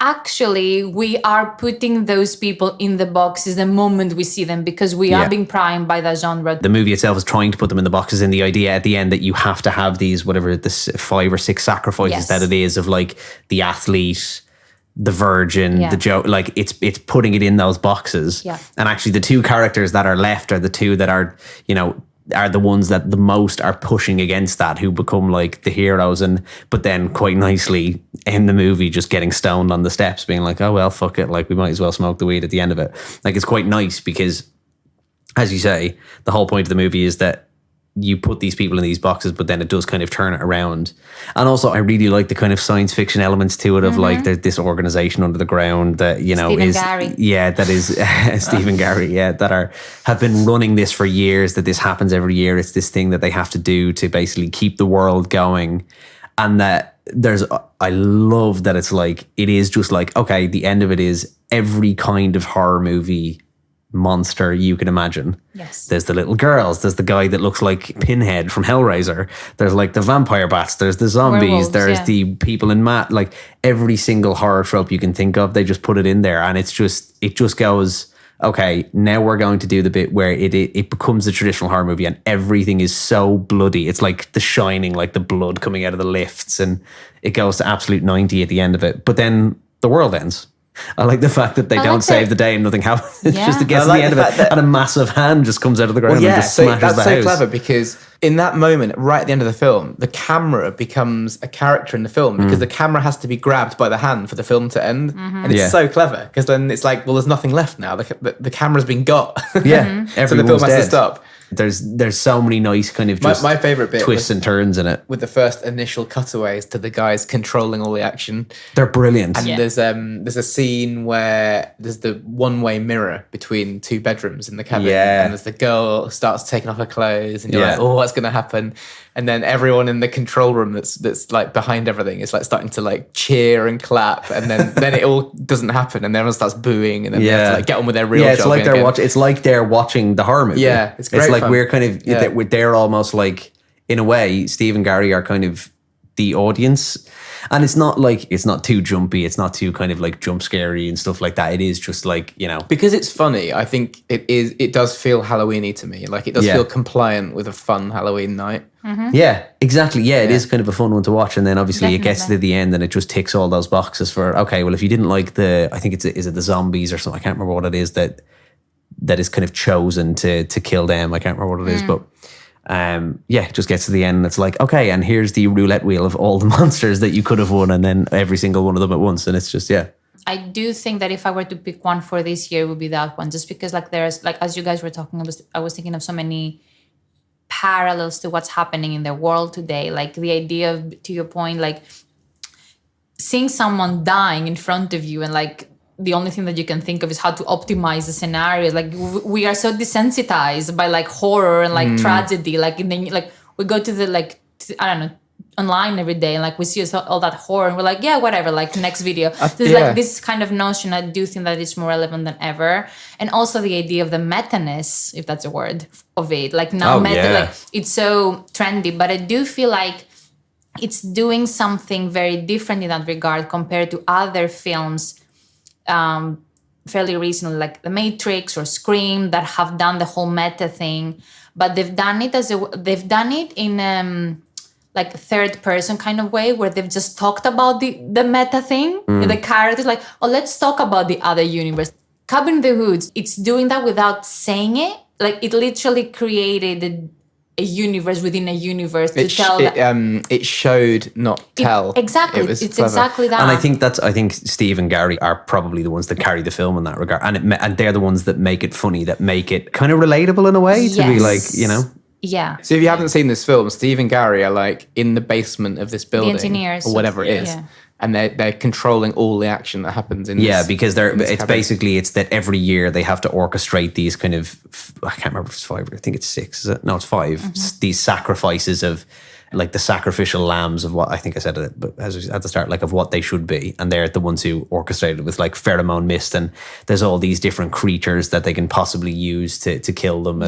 actually we are putting those people in the boxes the moment we see them, because we are being primed by that genre. The movie itself is trying to put them in the boxes, and the idea at the end that you have to have these, whatever, the 5 or 6 sacrifices that it is, of like the athlete, the virgin, the joke, like it's putting it in those boxes. Yeah. And actually the two characters that are left are the two that are, you know, are the ones that the most are pushing against that, who become like the heroes, but then quite nicely end the movie just getting stoned on the steps, being like, oh well, fuck it, like we might as well smoke the weed at the end of it. Like it's quite nice because, as you say, the whole point of the movie is that you put these people in these boxes, but then it does kind of turn it around. And also I really like the kind of science fiction elements to it, of like there's this organization under the ground that, you know, that is Stephen Gary, that have been running this for years, that this happens every year. It's this thing that they have to do to basically keep the world going. And that I love that it's like, it is just like, okay, the end of it is every kind of horror movie monster you can imagine. Yes. There's the little girls, there's the guy that looks like Pinhead from Hellraiser, there's like the vampire bats, there's the zombies, werewolves, there's the people in like every single horror trope you can think of, they just put it in there. And it just goes, okay, now we're going to do the bit where it becomes a traditional horror movie and everything is so bloody. It's like The Shining, like the blood coming out of the lifts, and it goes to absolute 90 at the end of it. But then the world ends. I like the fact that they don't save the day and nothing happens. It's just it gets to the end of it and a massive hand just comes out of the ground and just smashes that's the so house. clever because in that moment, right at the end of the film, the camera becomes a character in the film because the camera has to be grabbed by the hand for the film to end. And it's so clever because then it's like, well, there's nothing left now. The camera's been got. Yeah. So the film has to stop. There's so many nice kind of just my favorite bit twists and turns in it. With the first initial cutaways to the guys controlling all the action. They're brilliant. And there's a scene where there's the one-way mirror between two bedrooms in the cabin. Yeah. And as the girl starts taking off her clothes and you're like, oh, what's going to happen? And then everyone in the control room that's like behind everything is like starting to like cheer and clap. And then it all doesn't happen and everyone starts booing and then they have to like get on with their real job. It's like it's like they're watching the horror movie. Yeah, it's great. It's like we're kind of they're almost like, in a way, Steve and Gary are kind of the audience. And it's not too jumpy, it's not too kind of like jump scary and stuff like that. It is just like, because it's funny, I think it does feel Halloween-y to me. Like it does feel compliant with a fun Halloween night. Mm-hmm. Yeah, exactly. Yeah, it is kind of a fun one to watch. And then obviously it gets to the end and it just ticks all those boxes for, okay, well, if you didn't like I think is it the zombies or something? I can't remember what it is that is kind of chosen to kill them. I can't remember what it is, but it just gets to the end and it's like, okay, and here's the roulette wheel of all the monsters that you could have won and then every single one of them at once. And it's just, I do think that if I were to pick one for this year, it would be that one. Just because like there's, like as you guys were talking, I was thinking of so many parallels to what's happening in the world today. Like the idea of, to your point, like seeing someone dying in front of you and like the only thing that you can think of is how to optimize the scenario. Like we are so desensitized by like horror and like tragedy. Like and then like we go to the I don't know, online every day and like we see all that horror and we're like, yeah, whatever, like next video. Like this kind of notion, I do think that it's more relevant than ever. And also the idea of the meta-ness, if that's a word, of it. Like now like it's so trendy, but I do feel like it's doing something very different in that regard compared to other films fairly recently, like The Matrix or Scream, that have done the whole meta thing, but they've done it in like third person kind of way where they've just talked about the meta thing, the characters, like, oh, let's talk about the other universe. Cabin in the Woods, it's doing that without saying it. Like it literally created a universe within a universe to tell it showed, not tell. Exactly. It's exactly that. And I think Steve and Gary are probably the ones that carry the film in that regard. And they're the ones that make it funny, that make it kind of relatable in a way to be like, Yeah. So if you haven't seen this film, Steve and Gary are like in the basement of this building, the engineers, or whatever it is. Yeah. And they're controlling all the action that happens in this. Yeah, because it's that every year they have to orchestrate these kind of, I can't remember if it's 5, I think it's 6, is it? No, it's 5. Mm-hmm. These sacrifices of like the sacrificial lambs of what, I think I said it at the start, like of what they should be. And they're the ones who orchestrated with like pheromone mist, and there's all these different creatures that they can possibly use to kill them.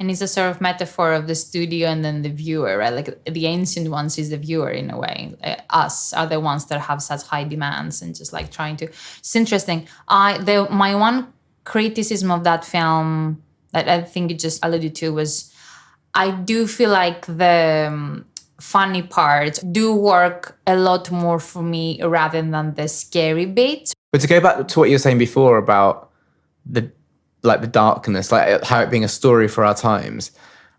And it's a sort of metaphor of the studio and then the viewer, right? Like the ancient ones is the viewer in a way. Us are the ones that have such high demands and just like trying to. It's interesting. My one criticism of that film that I think you just alluded to was I do feel like the funny parts do work a lot more for me rather than the scary bits. But to go back to what you were saying before about the darkness, like how it being a story for our times,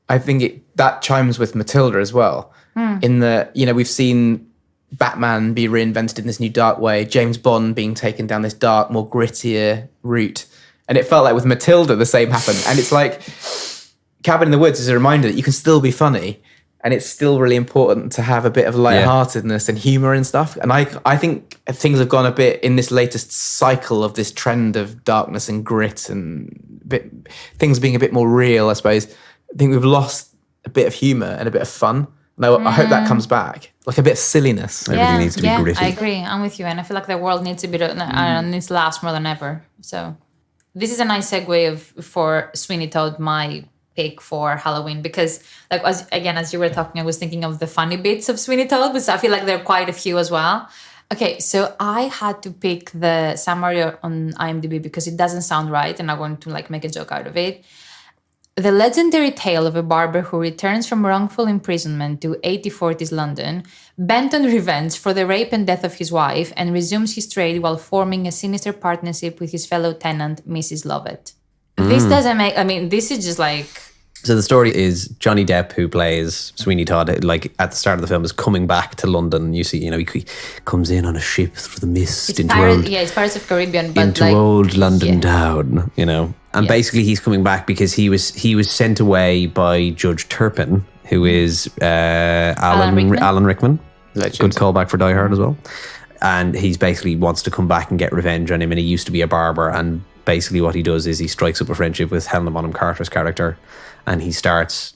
I think that chimes with Matilda as well. In the, we've seen Batman be reinvented in this new dark way, James Bond being taken down this dark, more grittier route. And it felt like with Matilda, the same happened. And it's like Cabin in the Woods is a reminder that you can still be funny. And it's still really important to have a bit of lightheartedness and humor and stuff. And I think things have gone a bit in this latest cycle of this trend of darkness and grit and things being a bit more real, I suppose. I think we've lost a bit of humor and a bit of fun. And I hope that comes back. Like a bit of silliness. Everything needs to be gritty. I agree. I'm with you. And I feel like the world needs a bit of, needs to last more than ever. So this is a nice segue for Sweeney Todd, my pick for Halloween, because like as you were talking, I was thinking of the funny bits of Sweeney Todd, but I feel like there are quite a few as well. Okay, so I had to pick the summary on IMDb because it doesn't sound right and I want to like make a joke out of it. The legendary tale of a barber who returns from wrongful imprisonment to 1840s London, bent on revenge for the rape and death of his wife, and resumes his trade while forming a sinister partnership with his fellow tenant, Mrs. Lovett. This doesn't make... I mean, this is just like... So the story is Johnny Depp, who plays Sweeney Todd, like at the start of the film, is coming back to London. You see, he comes in on a ship through the mist It's it's Pirates of Caribbean, but into like... old London town, And basically he's coming back because he was sent away by Judge Turpin, who is Alan Rickman. Legend. Good callback for Die Hard as well. And he's basically wants to come back and get revenge on him, and he used to be a barber, and basically what he does is he strikes up a friendship with Helena Bonham Carter's character, and he starts...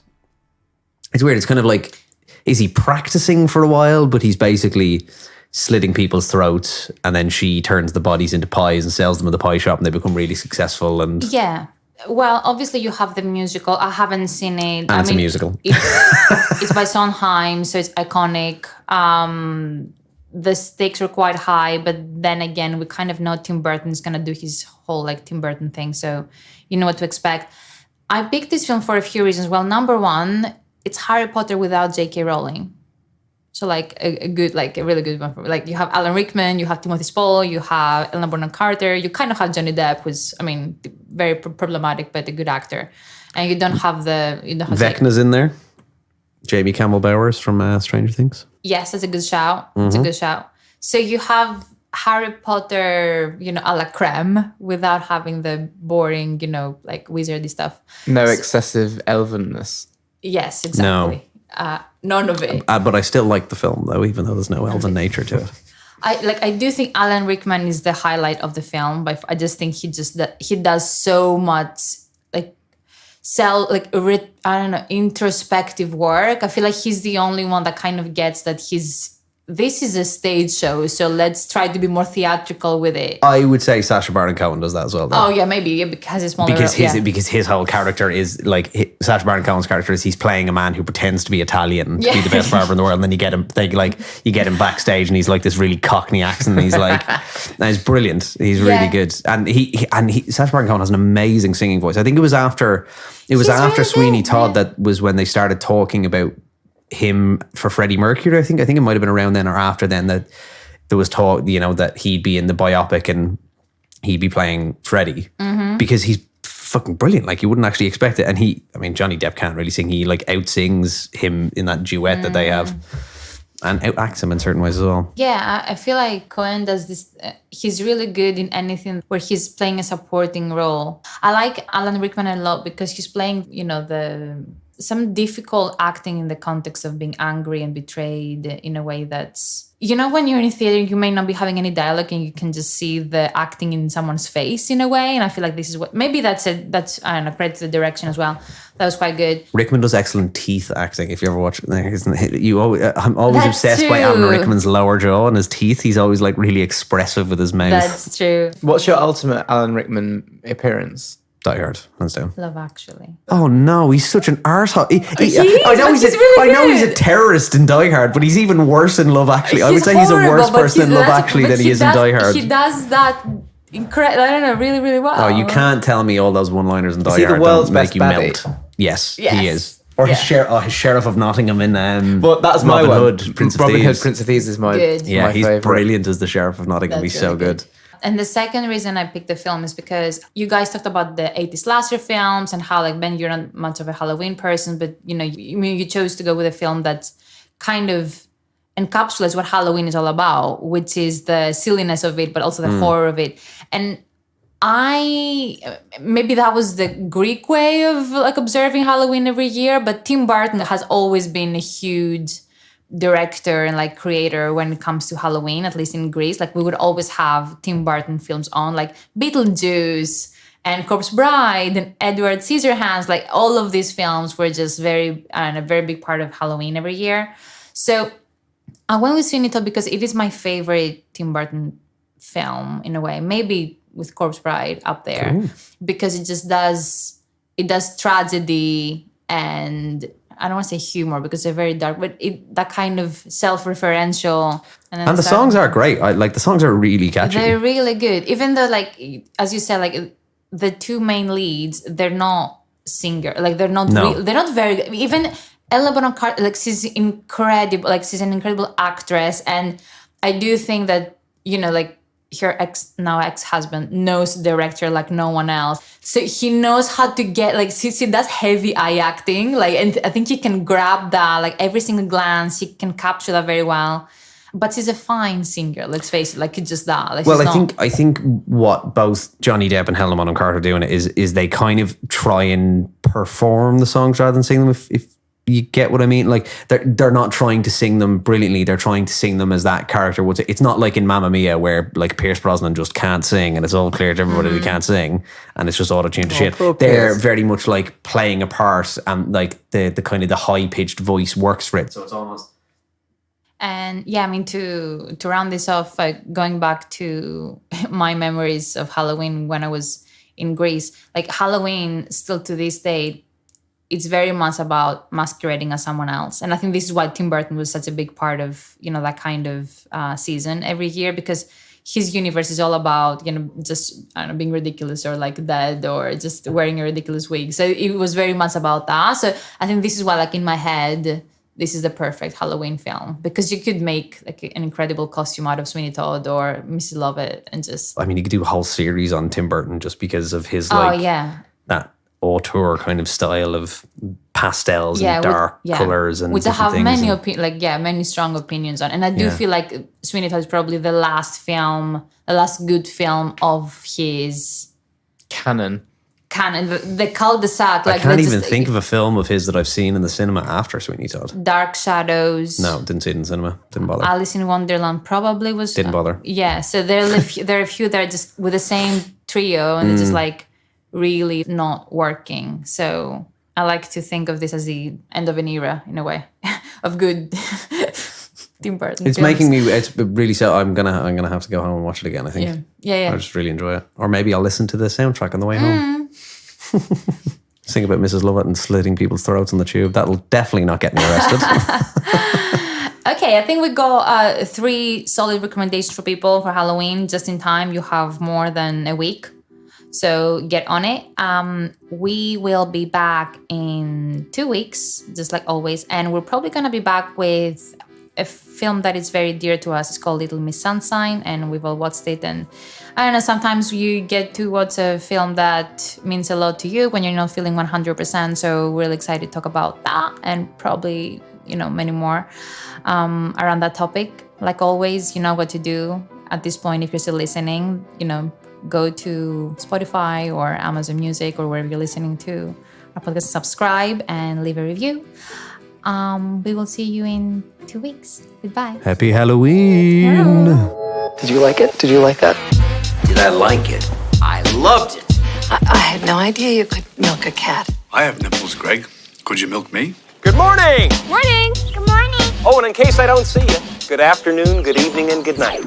It's weird, it's kind of like, is he practicing for a while, but he's basically slitting people's throats, and then she turns the bodies into pies and sells them in the pie shop, and they become really successful. And Yeah. Well, obviously you have the musical. I haven't seen it. It's a musical. It's by Sondheim, so it's iconic. The stakes are quite high, but then again, we kind of know Tim Burton's going to do his whole like Tim Burton thing, so you know what to expect. I picked this film for a few reasons. Well, number one, it's Harry Potter without J.K. Rowling. So like a really good one. Like you have Alan Rickman, you have Timothy Spall, you have Helena Bonham Carter, you kind of have Johnny Depp, who's, I mean, very problematic, but a good actor. And you don't have Vecna's in there. Jamie Campbell Bowers from Stranger Things. Yes, that's a good shout. It's a good shout. So you have Harry Potter, a la creme, without having the boring, like wizardy stuff. No excessive elvenness. Yes, exactly. None of it. But I still like the film, though, even though there's no elven nature to it. I do think Alan Rickman is the highlight of the film, but I just think he does so much introspective work. I feel like he's the only one that kind of gets that this is a stage show, so let's try to be more theatrical with it. I would say Sacha Baron Cohen does that as well, though. Oh yeah, maybe because it's more because his whole character is like Sacha Baron Cohen's character is he's playing a man who pretends to be Italian to be the best barber in the world, and then you get him backstage and he's like this really Cockney accent, and he's like and he's brilliant. He's really good, and he Sacha Baron Cohen has an amazing singing voice. I think it was after really Sweeney Todd that was when they started talking about him for Freddie Mercury. I think it might have been around then or after then that there was talk, that he'd be in the biopic and he'd be playing Freddie because he's fucking brilliant. Like you wouldn't actually expect it. And Johnny Depp can't really sing. He like outsings him in that duet that they have and outacts him in certain ways as well. Yeah, I feel like Cohen does this. He's really good in anything where he's playing a supporting role. I like Alan Rickman a lot because he's playing, some difficult acting in the context of being angry and betrayed in a way that's, when you're in theater, you may not be having any dialogue and you can just see the acting in someone's face in a way. And I feel like this is what, maybe that's I don't know, credit to the direction as well. That was quite good. Rickman does excellent teeth acting. If you ever watch it, I'm always obsessed by Alan Rickman's lower jaw and his teeth. He's always like really expressive with his mouth. That's true. What's your ultimate Alan Rickman appearance? Die Hard, hands down. Love Actually. Oh no, he's such an arsehole. I know he's a terrorist in Die Hard, but he's even worse in Love Actually. I would say he's a worse person in Love Actually than he is in Die Hard. He does that incredible. I don't know, really, really well. Oh, you can't tell me all those one-liners in Die Hard don't world's make best you baddie? melt. Yes, he is. Or his Sheriff of Nottingham in well, that's my Robin one. Hood, Prince of Thieves. Prince of Thieves is my Good. Yeah, my he's favorite. brilliant as the Sheriff of Nottingham. He's so good. And the second reason I picked the film is because you guys talked about the 80s slasher films and how, like, Ben, you're not much of a Halloween person, but, you chose to go with a film that kind of encapsulates what Halloween is all about, which is the silliness of it, but also the horror of it. And maybe that was the Greek way of, like, observing Halloween every year, but Tim Burton has always been a huge director and like creator when it comes to Halloween, at least in Greece. Like we would always have Tim Burton films on, like Beetlejuice and Corpse Bride and Edward Scissorhands. Like all of these films were just a very big part of Halloween every year. So I went with Sweeney Todd because it is my favorite Tim Burton film in a way. Maybe with Corpse Bride up there because it does tragedy and I don't want to say humor because they're very dark, but that kind of self-referential. And the songs are great. The songs are really catchy. They're really good. Even though, like, as you said, like the two main leads, they're not singer. Like they're not No. they're not very good. Even Ella Bonham Carter, like she's incredible. Like she's an incredible actress, and I do think that like her ex-husband knows the director like no one else. So he knows how to get like she does heavy eye acting. Like, and I think he can grab that like every single glance. He can capture that very well. But she's a fine singer. Let's face it. Like it's just that. Like, well, I think what both Johnny Depp and Helena Bonham Carter are doing is they kind of try and perform the songs rather than sing them. If you get what I mean, like they're not trying to sing them brilliantly. They're trying to sing them as that character would say. It's not like in Mamma Mia where like Pierce Brosnan just can't sing and it's all clear to everybody that he can't sing and it's just auto-tuned to shit. They're very much like playing a part and like the kind of the high-pitched voice works for it. So it's almost. And yeah, I mean to round this off, going back to my memories of Halloween when I was in Greece, like Halloween still to this day, it's very much about masquerading as someone else. And I think this is why Tim Burton was such a big part of, that kind of season every year, because his universe is all about, just, I don't know, being ridiculous or like dead or just wearing a ridiculous wig. So it was very much about that. So I think this is why, like in my head, this is the perfect Halloween film, because you could make like an incredible costume out of Sweeney Todd or Mrs. Lovett and just... I mean, you could do a whole series on Tim Burton just because of his that auteur kind of style of pastels and dark colors and which I have things many many strong opinions on. And I do feel like Sweeney Todd is probably the last good film of his canon. The cul-de-sac. Like, I can't even think of a film of his that I've seen in the cinema after Sweeney Todd. Dark Shadows. No, didn't see it in the cinema. Didn't bother. Alice in Wonderland probably was... Didn't bother. Yeah, so there are a few that are just with the same trio and it's just like really not working. So I like to think of this as the end of an era in a way of good Tim Burton It's films. making me. It's really so. I'm gonna have to go home and watch it again. I think. Yeah. I just really enjoy it. Or maybe I'll listen to the soundtrack on the way home. Sing about Mrs. Lovett and slitting people's throats on the tube. That'll definitely not get me arrested. Okay, I think we got 3 solid recommendations for people for Halloween just in time. You have more than a week, so get on it. We will be back in 2 weeks, just like always, and we're probably gonna be back with a film that is very dear to us. It's called Little Miss Sunshine, and we've all watched it. And I don't know, sometimes you get to watch a film that means a lot to you when you're not feeling 100%. So we're really excited to talk about that and probably, many more around that topic. Like always, you know what to do at this point if you're still listening. Go to Spotify or Amazon Music or wherever you're listening to our podcast, subscribe and leave a review. We will see you in 2 weeks. Goodbye. Happy Halloween. Hello. Did you like it? Did you like that? Did I like it? I loved it. I had no idea you could milk a cat. I have nipples, Greg. Could you milk me? Good morning! Morning. Good morning. Oh, and in case I don't see you, good afternoon, good evening, and good night.